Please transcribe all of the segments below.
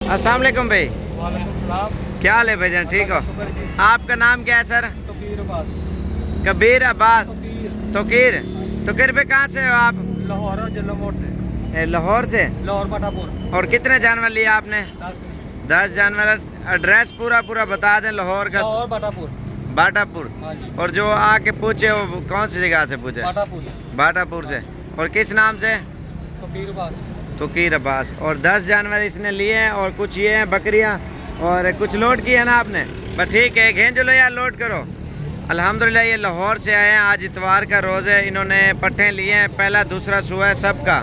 अस्सलाम वालेकुम भाई, वालेकुम सलाम। क्या हाल है भाईजान, ठीक हो? आपका नाम क्या है सर? तोकीर अब्बास। कबीर अब्बास। तोकीर। तोकीर। तोकीर पे कहाँ से हो आप? लाहौर जल्ला मोड़ से। लाहौर से। लाहौर बाटापुर। और कितने जानवर लिए आपने? 10 जानवर। एड्रेस पूरा बता दें लाहौर का। लाहौर बाटापुर। बाटापुर। हाँ जी। और जो आके पूछे वो कौन सी जगह से पूछे? बाटापुर। बाटापुर से। और किस नाम से? तोकीर अब्बास। तोकीर अब्बास। और 10 जानवर इसने लिए हैं और कुछ ये हैं बकरियां और कुछ लोड किया ना आपने? बस ठीक है, घेंच लो यार, लोड करो। अल्हम्दुलिल्लाह ये लाहौर से आए हैं, आज इतवार का रोज़ है। इन्होंने पट्ठे लिए हैं, पहला दूसरा सुआ है सबका,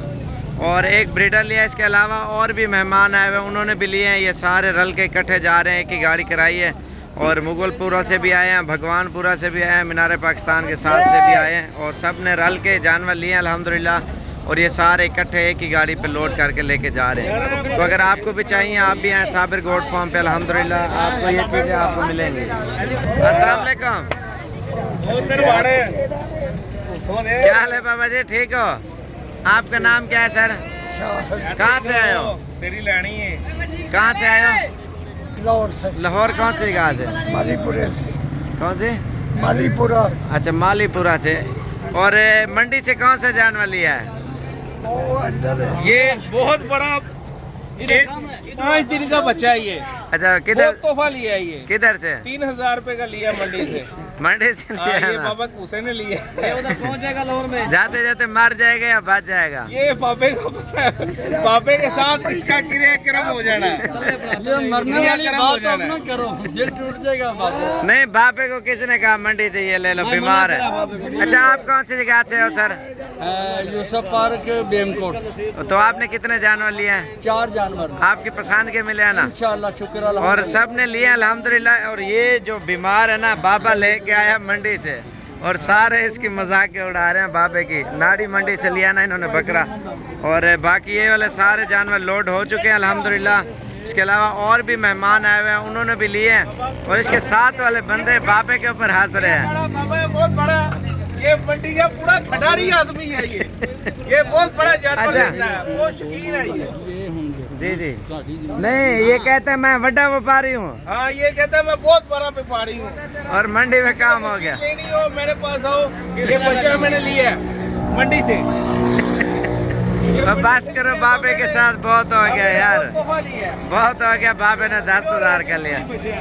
और एक ब्रीडर लिया। इसके अलावा और भी मेहमान आए हुए हैं, उन्होंने भी लिए हैं। ये सारे रल के इकट्ठे जा रहे हैं, एक ही गाड़ी कराई है। और मुगलपुरा से भी आए हैं, भगवानपुरा से भी आए हैं, मीनार पाकिस्तान के साथ से भी आए हैं, और सब ने रल के जानवर लिए हैं अल्हम्दुलिल्लाह। और ये सारे इकट्ठे एक ही गाड़ी पे लोड करके लेके जा रहे हैं। तो अगर आपको भी चाहिए, आप भी आए साबिर गोट फार्म पे, अल्हम्दुलिल्लाह आपको ये चीज़ें आपको मिलेंगी। अस्सलाम वालेकुम, क्या हाल है बाबा जी, ठीक हो? आपका नाम क्या है सर? कहाँ से आए हो? तेरी लेनी है। कहाँ से आए हो? लाहौर से। लाहौर कौन सी जगह से? मालीपुरा से। कौन सी? मालीपुरा। अच्छा, मालीपुरा से। और मंडी से कौन सा जानवर लिया है? ये बहुत बड़ा 5 दिन का बच्चा है ये। अच्छा, किधर तोहफा लिया है ये। किधर से? 3000 रुपए का लिया मंडी से। मंडी से लिया है ये ना? बाबा कूसे ने लिया। ये उधर पहुंच जाएगा लाहौर में। जाते जाते मर जाएगा या बच जाएगा? ये पापे को पता है। पापे के साथ इसका क्रियाक्रम हो जाना है। ये मरने वाली बात अब ना करो, दिल टूट जाएगा बाबू। नहीं, बापे को किसने कहा मंडी से ये ले लो, बीमार है। अच्छा, आप कौन सी जगह से हो सर? यूसुफ पार्क बेमकोट। तो आपने कितने जानवर लिए हैं? 4 जानवर आपकी पसंद के मिले हैं ना? इंशाल्लाह, शुक्र और अल्हम्दुलिल्लाह। सब ने लिए अल्हम्दुलिल्लाह। और ये जो बीमार है ना, बाबा लेके आया मंडी से, और सारे इसकी मजाक उड़ा रहे हैं बाबे की। नाड़ी मंडी से लिया ना इन्होंने बकरा। और बाकी ये वाले सारे जानवर लोड हो चुके हैं अल्हम्दुलिल्लाह। इसके अलावा और भी मेहमान आए हुए हैं, उन्होंने भी लिए हैं। और इसके साथ वाले बंदे बाबे के ऊपर हंस रहे हैं। बाबा बहुत बड़ा, ये मंडी का पूरा खिडारी आदमी है ये बहुत बड़ा जानवर अच्छा। लेता है, बहुत शौकीन है ये। जी जी। नहीं, ये कहते हैं मैं बड़ा व्यापारी हूँ, हाँ, ये कहता है मैं बहुत बड़ा व्यापारी हूँ। और मंडी में काम हो गया। लेनी हो मेरे पास आओ, ये बच्चा मैंने लिया है मंडी से। अब बात करो, बाबे के साथ बहुत हो गया यार, तोहफा लिया है। बहुत हो गया। बाबे ने 10,000 का लिया। बच्चा।